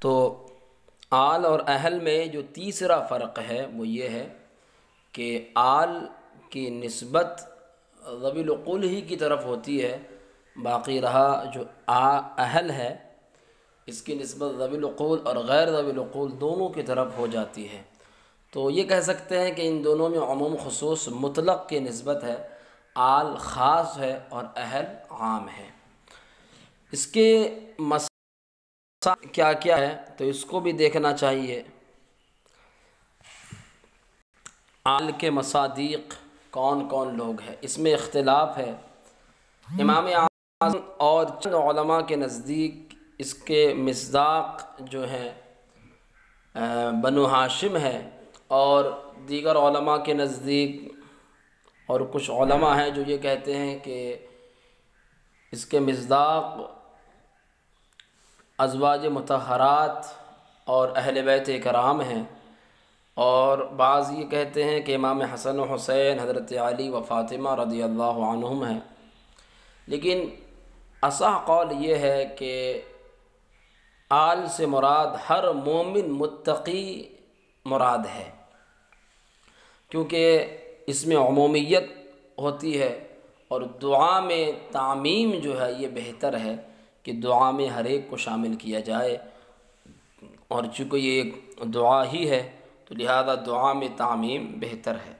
تو آل اور اہل میں جو تیسرا فرق ہے وہ یہ ہے کہ آل کی نسبت ذوی العقول ہی کی طرف ہوتی ہے، باقی رہا جو اہل ہے اس کی نسبت ذوی العقول اور غیر ذوی العقول دونوں کی طرف ہو جاتی ہے۔ تو یہ کہہ سکتے ہیں کہ ان دونوں میں عموم خصوص مطلق کی نسبت ہے، آل خاص ہے اور اہل عام ہے۔ اس کے کیا کیا ہے تو اس کو بھی دیکھنا چاہیے۔ آل کے مصادیق کون کون لوگ ہیں، اس میں اختلاف ہے۔ امام اعظم اور چند علماء کے نزدیک اس کے مصداق جو ہیں بنو ہاشم ہے، اور دیگر علماء کے نزدیک اور کچھ علماء ہیں جو یہ کہتے ہیں کہ اس کے مصداق ازواج مطہرات اور اہل بیت کرام ہیں، اور بعض یہ کہتے ہیں کہ امام حسن و حسین، حضرت علی و فاطمہ رضی اللہ عنہم ہیں۔ لیکن اصح قول یہ ہے کہ آل سے مراد ہر مومن متقی مراد ہے، کیونکہ اس میں عمومیت ہوتی ہے، اور دعا میں تعمیم جو ہے یہ بہتر ہے کہ دعا میں ہر ایک کو شامل کیا جائے، اور چونکہ یہ ایک دعا ہی ہے تو لہذا دعا میں تعمیم بہتر ہے۔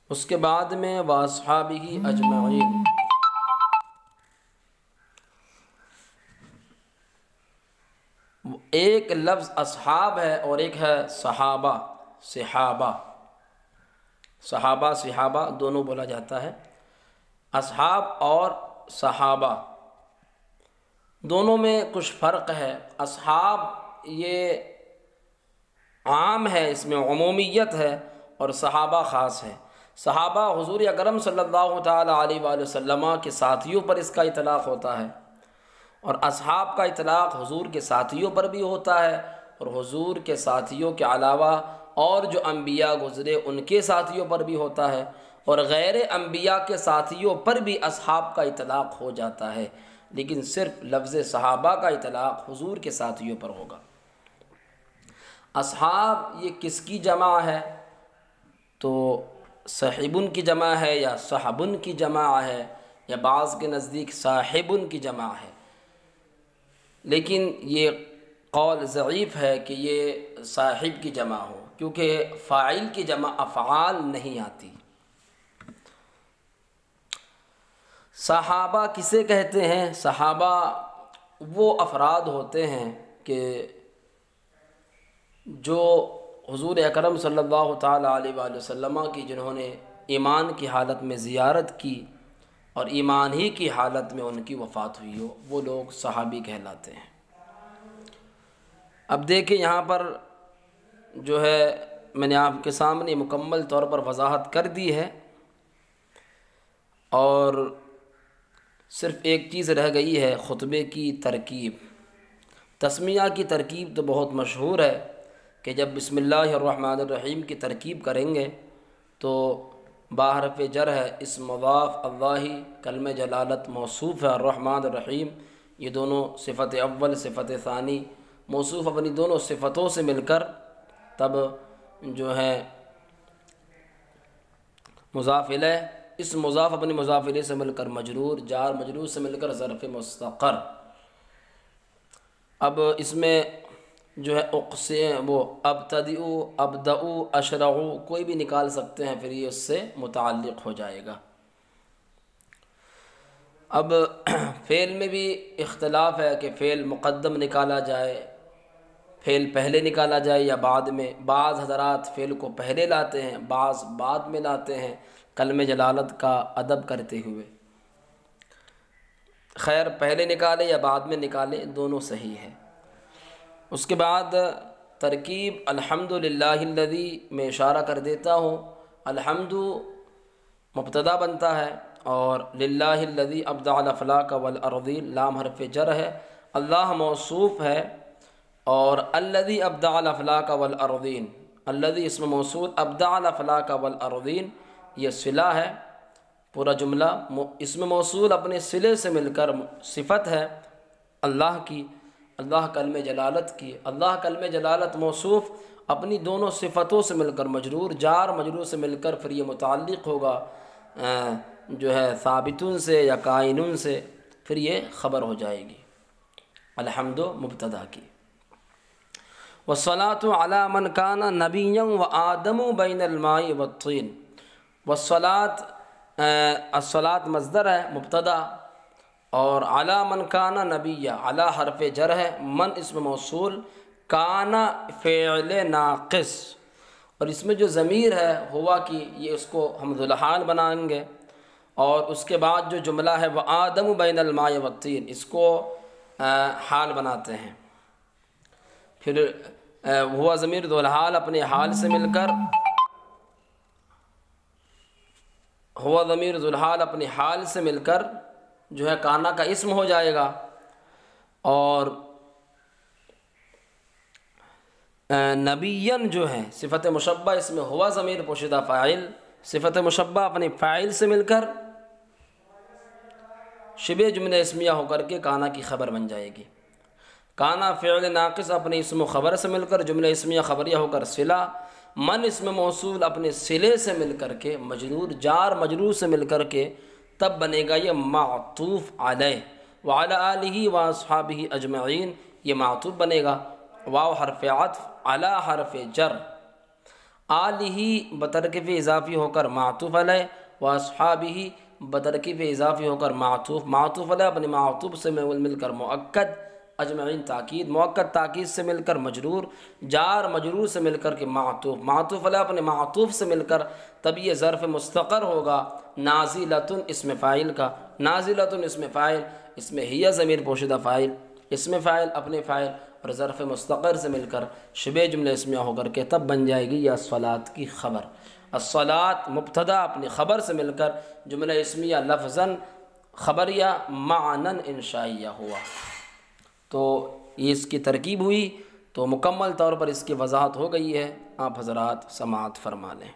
اس کے بعد میں وَأَصْحَابِهِ أَجْمَعِينَ، ایک لفظ اصحاب ہے اور ایک ہے صحابہ، صحابہ، صحابہ دونوں بولا جاتا ہے۔ اصحاب اور صحابہ دونوں میں کچھ فرق ہے۔ اصحاب یہ عام ہے، اس میں عمومیت ہے، اور صحابہ خاص ہے۔ صحابہ حضور اکرم صلی اللہ تعالیٰ علیہ وآلہ وسلم کے ساتھیوں پر اس کا اطلاق ہوتا ہے، اور اصحاب کا اطلاق حضور کے ساتھیوں پر بھی ہوتا ہے، اور حضور کے ساتھیوں کے علاوہ اور جو انبیاء گزرے ان کے ساتھیوں پر بھی ہوتا ہے، اور غیر انبیاء کے ساتھیوں پر بھی اصحاب کا اطلاق ہو جاتا ہے، لیکن صرف لفظ صحابہ کا اطلاق حضور کے ساتھیوں پر ہوگا۔ اصحاب یہ کس کی جمع ہے؟ تو صحبن کی جمع ہے یا صحبن کی جمع ہے، یا بعض کے نزدیک صاحبن کی جمع ہے، لیکن یہ قول ضعیف ہے کہ یہ صاحب کی جمع ہو، کیونکہ فاعل کی جمع افعال نہیں آتی۔ صحابہ کسے کہتے ہیں؟ صحابہ وہ افراد ہوتے ہیں کہ جو حضور اکرم صلی اللہ تعالیٰ علیہ وآلہ وسلم کی جنہوں نے ایمان کی حالت میں زیارت کی اور ایمان ہی کی حالت میں ان کی وفات ہوئی ہو، وہ لوگ صحابی کہلاتے ہیں۔ اب دیکھیں یہاں پر جو ہے میں نے آپ کے سامنے مکمل طور پر وضاحت کر دی ہے، اور صرف ایک چیز رہ گئی ہے، خطبے کی ترکیب۔ تسمیہ کی ترکیب تو بہت مشہور ہے کہ جب بسم اللہ الرحمن الرحیم کی ترکیب کریں گے تو بحرف جر ہے، اسم مضاف، اللہ کلمہ جلالت موصوف ہے، الرحمن الرحیم یہ دونوں صفت اول صفت ثانی موصوف اپنی دونوں صفتوں سے مل کر تب جو ہے مضاف الیہ، اس مضاف اپنی مضاف الیہ سے مل کر مجرور، جار مجرور سے مل کر ظرف مستقر۔ اب اس میں جو ہے وہ ابتدئو، ابدؤ، اشرعو کوئی بھی نکال سکتے ہیں، پھر یہ اس سے متعلق ہو جائے گا۔ اب فعل میں بھی اختلاف ہے کہ فعل مقدم نکالا جائے، فعل پہلے نکالا جائے یا بعد میں۔ بعض حضرات فعل کو پہلے لاتے ہیں، بعض بعد میں لاتے ہیں، کلمہ جلالت کا ادب کرتے ہوئے۔ خیر پہلے نکالے یا بعد میں نکالے دونوں صحیح ہے۔ اس کے بعد ترکیب الحمدللہ الذی میں اشارہ کر دیتا ہوں، الحمد مبتدا بنتا ہے، اور للہ الذی ابدع الافلاک والارضین لام حرف جر ہے، اللہ موصوف ہے، اور الذی ابدع الافلاک والارضین، الذی اسم موصول، ابدع الافلاک والارضین یہ صلہ ہے، پورا جملہ اسم موصول اپنے صلے سے مل کر صفت ہے اللہ کی، اللہ کلم جلالت کی۔ اللہ کلم جلالت موصوف اپنی دونوں صفتوں سے مل کر مجرور، جار مجرور سے مل کر پھر یہ متعلق ہوگا جو ہے ثابتون سے یا کائنون سے، پھر یہ خبر ہو جائے گی الحمد مبتدا کی۔ والصلاة علی من کان نبیا وآدم بین الماء والطین۔ الصلاة مصدر ہے مبتدا، اور علی من کان نبیا، علی حرف جر ہے، من اسم موصول، کانا فعل ناقص، اور اس میں جو ضمیر ہے ہوا کی، یہ اس کو ہم ذو الحال بنائیں گے، اور اس کے بعد جو جملہ ہے وہ آدم بین الماء والطین، اس کو حال بناتے ہیں۔ پھر ہوا ضمیر ذو الحال اپنے حال سے مل کر، ہوا ضمیر ذو الحال اپنے حال سے مل کر جو ہے کانا کا اسم ہو جائے گا، اور نبیًا جو ہے صفت مشبہ، اس میں ہوا ضمیر پوشیدہ فاعل، صفت مشبہ اپنے فاعل سے مل کر شبہ جملہ اسمیہ ہو کر کے کانا کی خبر بن جائے گی۔ کانا فعل ناقص اپنے اسم و خبر سے مل کر جملہ اسمیہ خبریہ ہو کر صلہ، من اسم موصول اپنے صلے سے مل کر کے مجرور، جار مجرور سے مل کر کے تب بنے گا یہ معطوف علیہ، وعلی آلہ واصحابہ اجمعین، یہ معطوف بنے گا، واو حرف عطف، علی حرف جر، آلہ بترکیب اضافی ہو کر معطوف علیہ، واصحابہ بترکیب اضافی ہو کر معطوف علیہ اپنے معطوف سے مل کر مؤکد، اجمعین تاکید، مؤکد تاکید سے مل کر مجرور، جار مجرور سے مل کر کے معطوف علیہ اپنے معطوف سے مل کر، تب یہ ظرف مستقر ہوگا نازلۃ اسم فاعل کا، نازلۃ اسم فاعل، اس میں ہی ضمیر پوشیدہ فاعل، اسم فاعل اپنے فاعل اور ظرف مستقر سے مل کر شبہ جملہ اسمیہ ہو کر کے تب بن جائے گی یہ الصلاۃ کی خبر۔ الصلاۃ مبتدا اپنی خبر سے مل کر جملہ اسمیہ لفظاً خبریہ معناً انشائیہ ہوا۔ تو یہ اس کی ترکیب ہوئی، تو مکمل طور پر اس کی وضاحت ہو گئی ہے، آپ حضرات سماعت فرما لیں۔